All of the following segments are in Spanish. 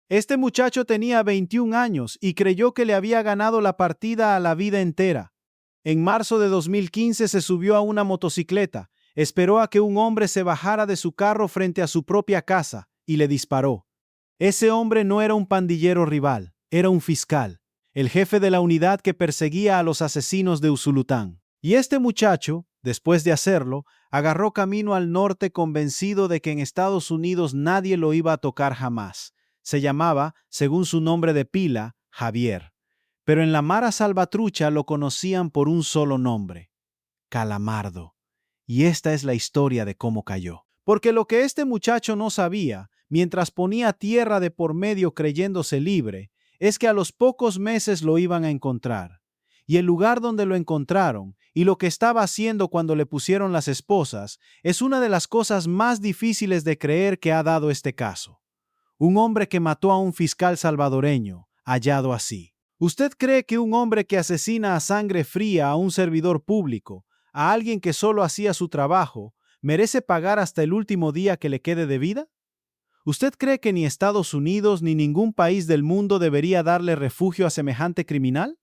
Este muchacho tenía 21 años y creyó que le había ganado la partida a la vida entera. En marzo de 2015 se subió a una motocicleta, esperó a que un hombre se bajara de su carro frente a su propia casa y le disparó. Ese hombre no era un pandillero rival, era un fiscal, el jefe de la unidad que perseguía a los asesinos de Usulután. Y este muchacho, después de hacerlo, agarró camino al norte convencido de que en Estados Unidos nadie lo iba a tocar jamás. Se llamaba, según su nombre de pila, Javier. Pero en la Mara Salvatrucha lo conocían por un solo nombre: Calamardo. Y esta es la historia de cómo cayó. Porque lo que este muchacho no sabía, mientras ponía tierra de por medio creyéndose libre, es que a los pocos meses lo iban a encontrar. Y el lugar donde lo encontraron, y lo que estaba haciendo cuando le pusieron las esposas, es una de las cosas más difíciles de creer que ha dado este caso. Un hombre que mató a un fiscal salvadoreño, hallado así. ¿Usted cree que un hombre que asesina a sangre fría a un servidor público, a alguien que solo hacía su trabajo, merece pagar hasta el último día que le quede de vida? ¿Usted cree que ni Estados Unidos ni ningún país del mundo debería darle refugio a semejante criminal?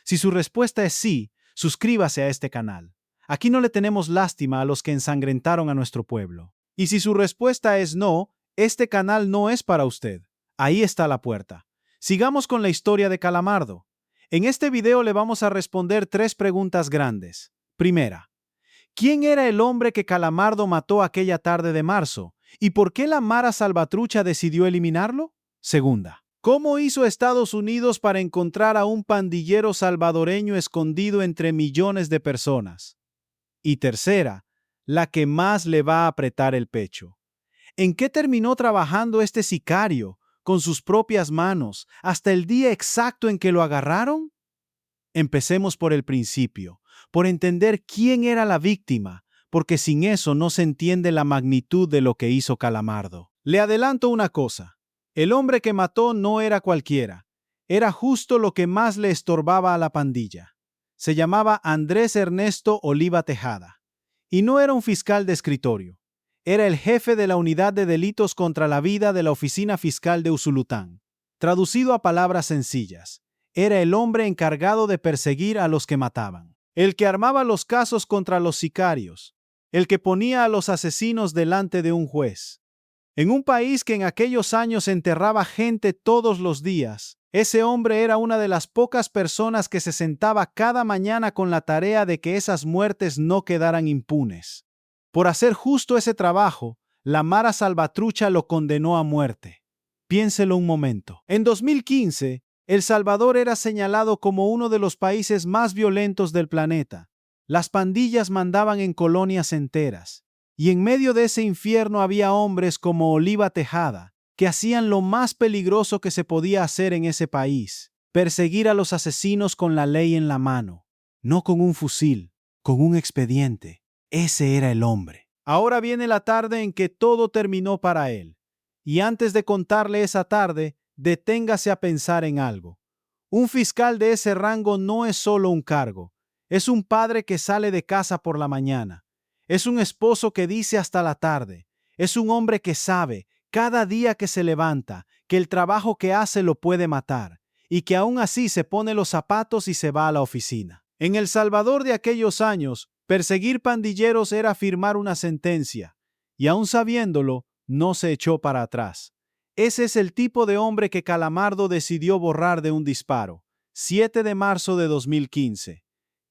Si su respuesta es sí, suscríbase a este canal. Aquí no le tenemos lástima a los que ensangrentaron a nuestro pueblo. Y si su respuesta es no, este canal no es para usted. Ahí está la puerta. Sigamos con la historia de Calamardo. En este video le vamos a responder 3 preguntas grandes. Primera, ¿quién era el hombre que Calamardo mató aquella tarde de marzo? ¿Y por qué la Mara Salvatrucha decidió eliminarlo? Segunda, ¿cómo hizo Estados Unidos para encontrar a un pandillero salvadoreño escondido entre millones de personas? Y tercera, la que más le va a apretar el pecho: ¿en qué terminó trabajando este sicario con sus propias manos hasta el día exacto en que lo agarraron? Empecemos por el principio, por entender quién era la víctima, porque sin eso no se entiende la magnitud de lo que hizo Calamardo. Le adelanto una cosa: el hombre que mató no era cualquiera, era justo lo que más le estorbaba a la pandilla. Se llamaba Andrés Ernesto Oliva Tejada, y no era un fiscal de escritorio. Era el jefe de la unidad de delitos contra la vida de la oficina fiscal de Usulután. Traducido a palabras sencillas, era el hombre encargado de perseguir a los que mataban, el que armaba los casos contra los sicarios, el que ponía a los asesinos delante de un juez. En un país que en aquellos años enterraba gente todos los días, ese hombre era una de las pocas personas que se sentaba cada mañana con la tarea de que esas muertes no quedaran impunes. Por hacer justo ese trabajo, la Mara Salvatrucha lo condenó a muerte. Piénselo un momento. En 2015, El Salvador era señalado como uno de los países más violentos del planeta. Las pandillas mandaban en colonias enteras. Y en medio de ese infierno había hombres como Oliva Tejada, que hacían lo más peligroso que se podía hacer en ese país: perseguir a los asesinos con la ley en la mano, no con un fusil, con un expediente. Ese era el hombre. Ahora viene la tarde en que todo terminó para él. Y antes de contarle esa tarde, deténgase a pensar en algo. Un fiscal de ese rango no es solo un cargo, es un padre que sale de casa por la mañana, es un esposo que dice hasta la tarde, es un hombre que sabe, cada día que se levanta, que el trabajo que hace lo puede matar, y que aún así se pone los zapatos y se va a la oficina. En El Salvador de aquellos años, perseguir pandilleros era firmar una sentencia, y aún sabiéndolo, no se echó para atrás. Ese es el tipo de hombre que Calamardo decidió borrar de un disparo. 7 de marzo de 2015.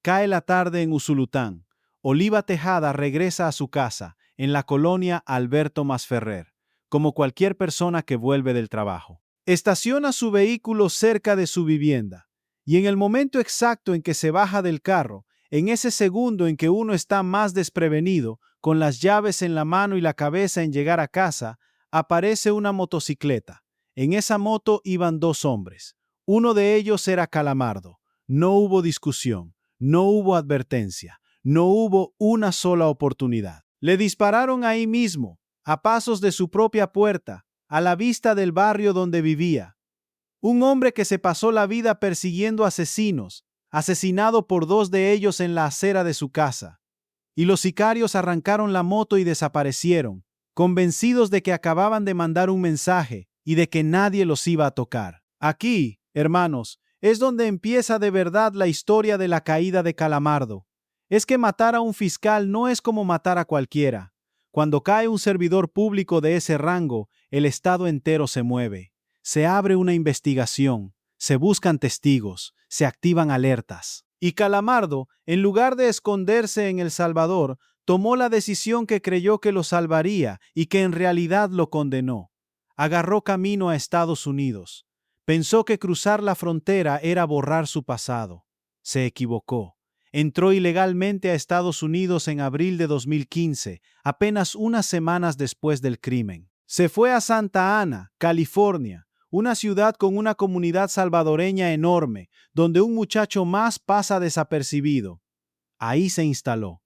Cae la tarde en Usulután. Oliva Tejada regresa a su casa, en la colonia Alberto Masferrer, como cualquier persona que vuelve del trabajo. Estaciona su vehículo cerca de su vivienda, y en el momento exacto en que se baja del carro, en ese segundo en que uno está más desprevenido, con las llaves en la mano y la cabeza en llegar a casa, aparece una motocicleta. En esa moto iban 2 hombres. Uno de ellos era Calamardo. No hubo discusión, no hubo advertencia, no hubo una sola oportunidad. Le dispararon ahí mismo, a pasos de su propia puerta, a la vista del barrio donde vivía. Un hombre que se pasó la vida persiguiendo asesinos, asesinado por 2 de ellos en la acera de su casa. Y los sicarios arrancaron la moto y desaparecieron, convencidos de que acababan de mandar un mensaje y de que nadie los iba a tocar. Aquí, hermanos, es donde empieza de verdad la historia de la caída de Calamardo. Es que matar a un fiscal no es como matar a cualquiera. Cuando cae un servidor público de ese rango, el Estado entero se mueve. Se abre una investigación, se buscan testigos, se activan alertas. Y Calamardo, en lugar de esconderse en El Salvador, tomó la decisión que creyó que lo salvaría y que en realidad lo condenó. Agarró camino a Estados Unidos. Pensó que cruzar la frontera era borrar su pasado. Se equivocó. Entró ilegalmente a Estados Unidos en abril de 2015, apenas unas semanas después del crimen. Se fue a Santa Ana, California, una ciudad con una comunidad salvadoreña enorme, donde un muchacho más pasa desapercibido. Ahí se instaló.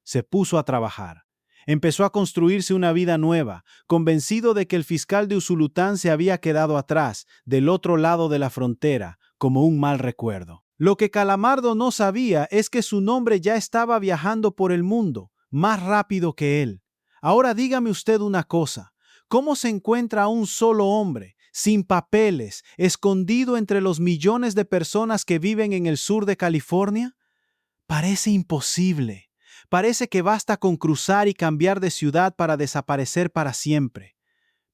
Se puso a trabajar. Empezó a construirse una vida nueva, convencido de que el fiscal de Usulután se había quedado atrás, del otro lado de la frontera, como un mal recuerdo. Lo que Calamardo no sabía es que su nombre ya estaba viajando por el mundo, más rápido que él. Ahora dígame usted una cosa, ¿cómo se encuentra a un solo hombre, sin papeles, escondido entre los millones de personas que viven en el sur de California? Parece imposible. Parece que basta con cruzar y cambiar de ciudad para desaparecer para siempre.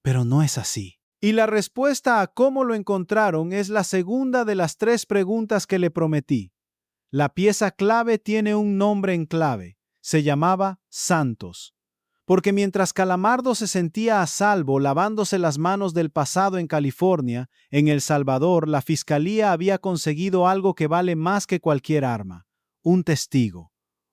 Pero no es así. Y la respuesta a cómo lo encontraron es la segunda de las 3 preguntas que le prometí. La pieza clave tiene un nombre en clave. Se llamaba Santos. Porque mientras Calamardo se sentía a salvo lavándose las manos del pasado en California, en El Salvador la fiscalía había conseguido algo que vale más que cualquier arma. Un testigo.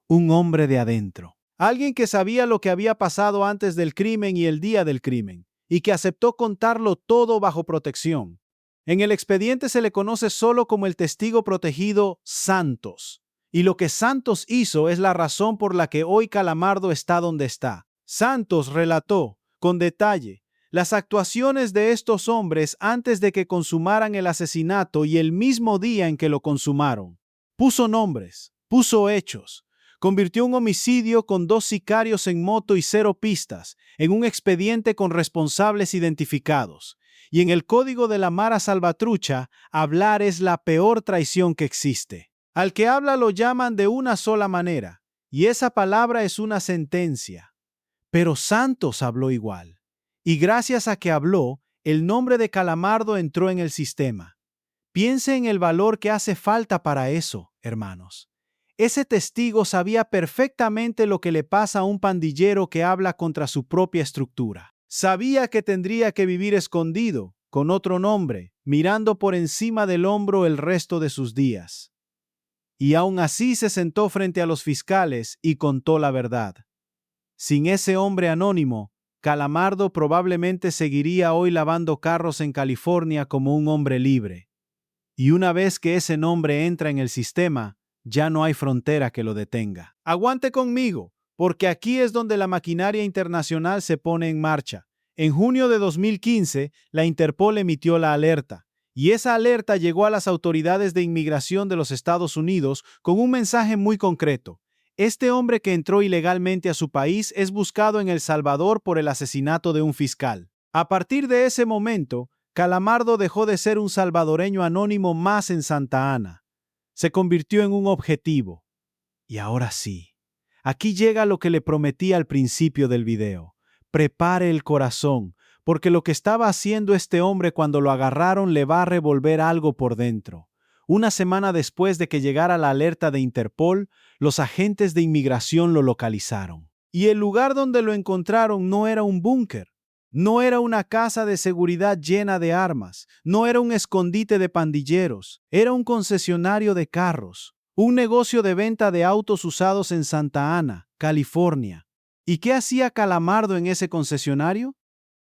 Un hombre de adentro. Alguien que sabía lo que había pasado antes del crimen y el día del crimen, y que aceptó contarlo todo bajo protección. En el expediente se le conoce solo como el testigo protegido Santos. Y lo que Santos hizo es la razón por la que hoy Calamardo está donde está. Santos relató, con detalle, las actuaciones de estos hombres antes de que consumaran el asesinato y el mismo día en que lo consumaron. Puso nombres, puso hechos. Convirtió un homicidio con 2 sicarios en moto y 0 pistas en un expediente con responsables identificados. Y en el código de la Mara Salvatrucha, hablar es la peor traición que existe. Al que habla lo llaman de una sola manera, y esa palabra es una sentencia. Pero Santos habló igual. Y gracias a que habló, el nombre de Calamardo entró en el sistema. Piense en el valor que hace falta para eso, hermanos. Ese testigo sabía perfectamente lo que le pasa a un pandillero que habla contra su propia estructura. Sabía que tendría que vivir escondido, con otro nombre, mirando por encima del hombro el resto de sus días. Y aún así se sentó frente a los fiscales y contó la verdad. Sin ese hombre anónimo, Calamardo probablemente seguiría hoy lavando carros en California como un hombre libre. Y una vez que ese nombre entra en el sistema, ya no hay frontera que lo detenga. Aguante conmigo, porque aquí es donde la maquinaria internacional se pone en marcha. En junio de 2015, la Interpol emitió la alerta, y esa alerta llegó a las autoridades de inmigración de los Estados Unidos con un mensaje muy concreto. Este hombre que entró ilegalmente a su país es buscado en El Salvador por el asesinato de un fiscal. A partir de ese momento, Calamardo dejó de ser un salvadoreño anónimo más en Santa Ana. Se convirtió en un objetivo. Y ahora sí, aquí llega lo que le prometí al principio del video. Prepare el corazón, porque lo que estaba haciendo este hombre cuando lo agarraron le va a revolver algo por dentro. Una semana después de que llegara la alerta de Interpol, los agentes de inmigración lo localizaron. Y el lugar donde lo encontraron no era un búnker. No era una casa de seguridad llena de armas, no era un escondite de pandilleros, era un concesionario de carros, un negocio de venta de autos usados en Santa Ana, California. ¿Y qué hacía Calamardo en ese concesionario?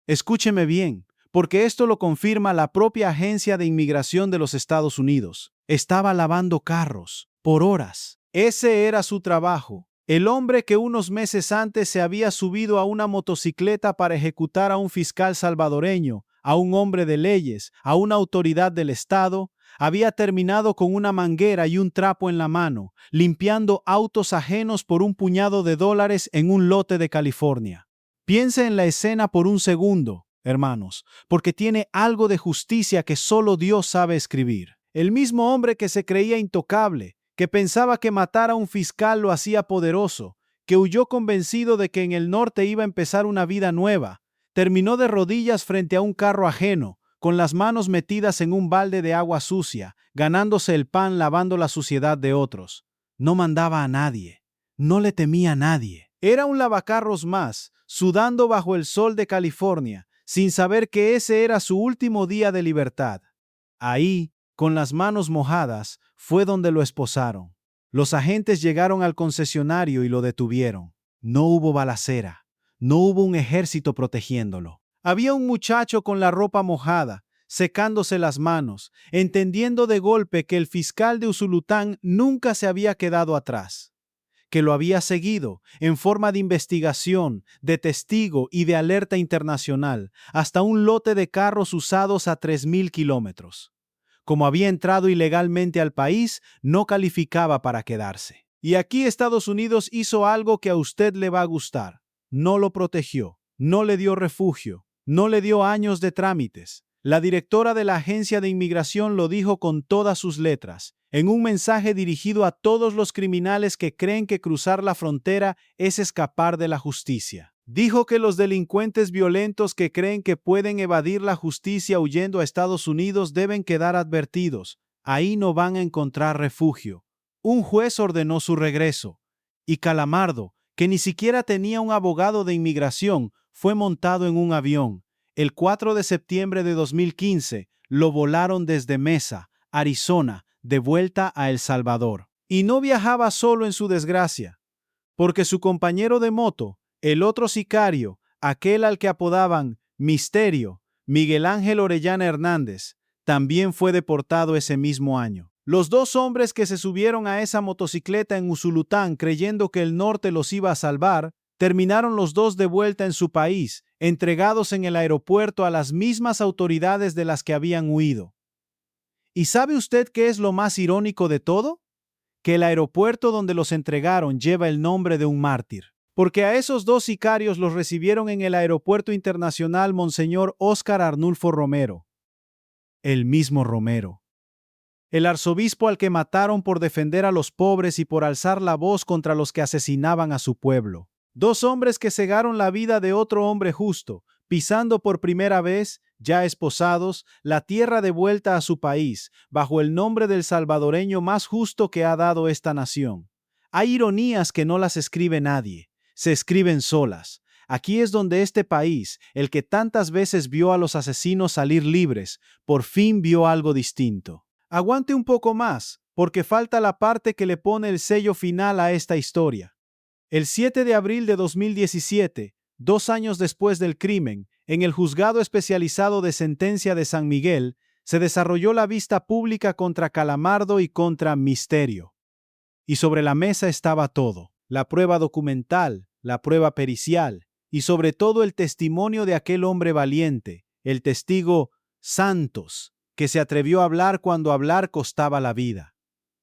Escúcheme bien, porque esto lo confirma la propia Agencia de Inmigración de los Estados Unidos. Estaba lavando carros, por horas. Ese era su trabajo. El hombre que unos meses antes se había subido a una motocicleta para ejecutar a un fiscal salvadoreño, a un hombre de leyes, a una autoridad del Estado, había terminado con una manguera y un trapo en la mano, limpiando autos ajenos por un puñado de dólares en un lote de California. Piense en la escena por un segundo, hermanos, porque tiene algo de justicia que solo Dios sabe escribir. El mismo hombre que se creía intocable, que pensaba que matar a un fiscal lo hacía poderoso, que huyó convencido de que en el norte iba a empezar una vida nueva, terminó de rodillas frente a un carro ajeno, con las manos metidas en un balde de agua sucia, ganándose el pan lavando la suciedad de otros. No mandaba a nadie, no le temía a nadie. Era un lavacarros más, sudando bajo el sol de California, sin saber que ese era su último día de libertad. Ahí, con las manos mojadas, fue donde lo esposaron. Los agentes llegaron al concesionario y lo detuvieron. No hubo balacera, no hubo un ejército protegiéndolo. Había un muchacho con la ropa mojada, secándose las manos, entendiendo de golpe que el fiscal de Usulután nunca se había quedado atrás, que lo había seguido en forma de investigación, de testigo y de alerta internacional, hasta un lote de carros usados a 3,000 kilómetros. Como había entrado ilegalmente al país, no calificaba para quedarse. Y aquí Estados Unidos hizo algo que a usted le va a gustar. No lo protegió, no le dio refugio, no le dio años de trámites. La directora de la Agencia de Inmigración lo dijo con todas sus letras, en un mensaje dirigido a todos los criminales que creen que cruzar la frontera es escapar de la justicia. Dijo que los delincuentes violentos que creen que pueden evadir la justicia huyendo a Estados Unidos deben quedar advertidos. Ahí no van a encontrar refugio. Un juez ordenó su regreso. Y Calamardo, que ni siquiera tenía un abogado de inmigración, fue montado en un avión. El 4 de septiembre de 2015 lo volaron desde Mesa, Arizona, de vuelta a El Salvador. Y no viajaba solo en su desgracia, porque su compañero de moto, el otro sicario, aquel al que apodaban Misterio, Miguel Ángel Orellana Hernández, también fue deportado ese mismo año. Los dos hombres que se subieron a esa motocicleta en Usulután creyendo que el norte los iba a salvar, terminaron los dos de vuelta en su país, entregados en el aeropuerto a las mismas autoridades de las que habían huido. ¿Y sabe usted qué es lo más irónico de todo? Que el aeropuerto donde los entregaron lleva el nombre de un mártir, porque a esos dos sicarios los recibieron en el Aeropuerto Internacional Monseñor Óscar Arnulfo Romero, el mismo Romero, el arzobispo al que mataron por defender a los pobres y por alzar la voz contra los que asesinaban a su pueblo. Dos hombres que cegaron la vida de otro hombre justo, pisando por primera vez, ya esposados, la tierra de vuelta a su país, bajo el nombre del salvadoreño más justo que ha dado esta nación. Hay ironías que no las escribe nadie, se escriben solas. Aquí es donde este país, el que tantas veces vio a los asesinos salir libres, por fin vio algo distinto. Aguante un poco más, porque falta la parte que le pone el sello final a esta historia. El 7 de abril de 2017, 2 años después del crimen, en el Juzgado Especializado de Sentencia de San Miguel, se desarrolló la vista pública contra Calamardo y contra Misterio. Y sobre la mesa estaba todo: la prueba documental, la prueba pericial y sobre todo el testimonio de aquel hombre valiente, el testigo Santos, que se atrevió a hablar cuando hablar costaba la vida.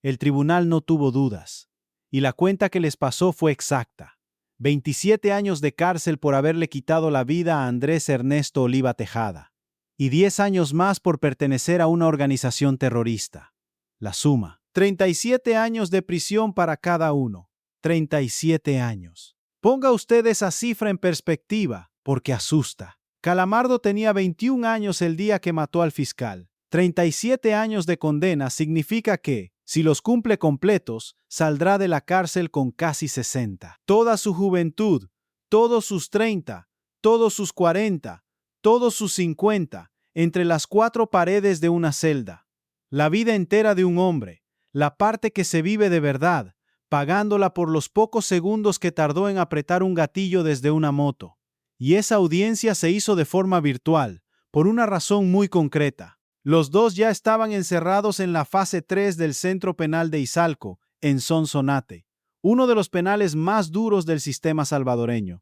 El tribunal no tuvo dudas, y la cuenta que les pasó fue exacta: 27 años de cárcel por haberle quitado la vida a Andrés Ernesto Oliva Tejada, y 10 años más por pertenecer a una organización terrorista. La suma: 37 años de prisión para cada uno. 37 años. Ponga usted esa cifra en perspectiva, porque asusta. Calamardo tenía 21 años el día que mató al fiscal. 37 años de condena significa que, si los cumple completos, saldrá de la cárcel con casi 60. Toda su juventud, todos sus 30, todos sus 40, todos sus 50, entre las 4 paredes de una celda. La vida entera de un hombre, la parte que se vive de verdad, pagándola por los pocos segundos que tardó en apretar un gatillo desde una moto. Y esa audiencia se hizo de forma virtual, por una razón muy concreta. Los dos ya estaban encerrados en la fase 3 del Centro Penal de Izalco, en Sonsonate, uno de los penales más duros del sistema salvadoreño.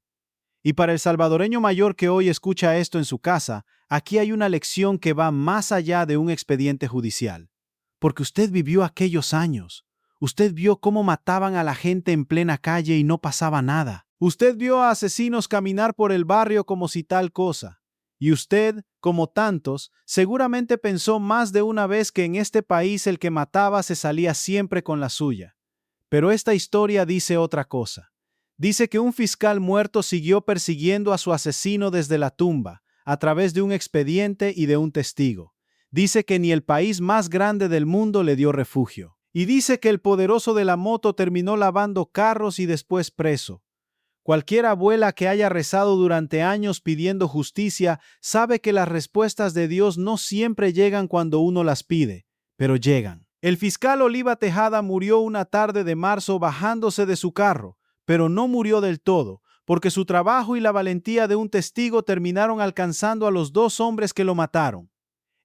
Y para el salvadoreño mayor que hoy escucha esto en su casa, aquí hay una lección que va más allá de un expediente judicial. Porque usted vivió aquellos años. Usted vio cómo mataban a la gente en plena calle y no pasaba nada. Usted vio a asesinos caminar por el barrio como si tal cosa. Y usted, como tantos, seguramente pensó más de una vez que en este país el que mataba se salía siempre con la suya. Pero esta historia dice otra cosa. Dice que un fiscal muerto siguió persiguiendo a su asesino desde la tumba, a través de un expediente y de un testigo. Dice que ni el país más grande del mundo le dio refugio. Y dice que el poderoso de la moto terminó lavando carros y después preso. Cualquier abuela que haya rezado durante años pidiendo justicia sabe que las respuestas de Dios no siempre llegan cuando uno las pide, pero llegan. El fiscal Oliva Tejada murió una tarde de marzo bajándose de su carro, pero no murió del todo, porque su trabajo y la valentía de un testigo terminaron alcanzando a los dos hombres que lo mataron.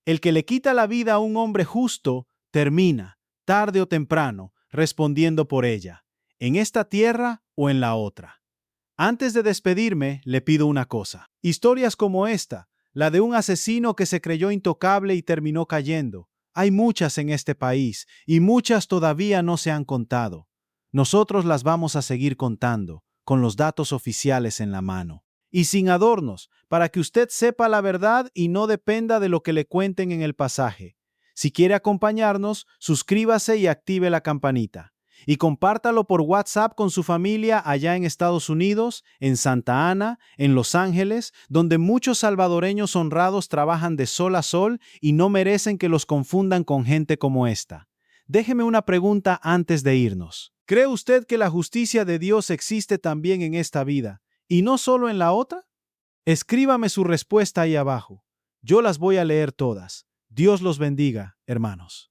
El que le quita la vida a un hombre justo termina, tarde o temprano, respondiendo por ella, en esta tierra o en la otra. Antes de despedirme, le pido una cosa. Historias como esta, la de un asesino que se creyó intocable y terminó cayendo, hay muchas en este país y muchas todavía no se han contado. Nosotros las vamos a seguir contando, con los datos oficiales en la mano. Y sin adornos, para que usted sepa la verdad y no dependa de lo que le cuenten en el pasaje. Si quiere acompañarnos, suscríbase y active la campanita. Y compártalo por WhatsApp con su familia allá en Estados Unidos, en Santa Ana, en Los Ángeles, donde muchos salvadoreños honrados trabajan de sol a sol y no merecen que los confundan con gente como esta. Déjeme una pregunta antes de irnos. ¿Cree usted que la justicia de Dios existe también en esta vida y no solo en la otra? Escríbame su respuesta ahí abajo. Yo las voy a leer todas. Dios los bendiga, hermanos.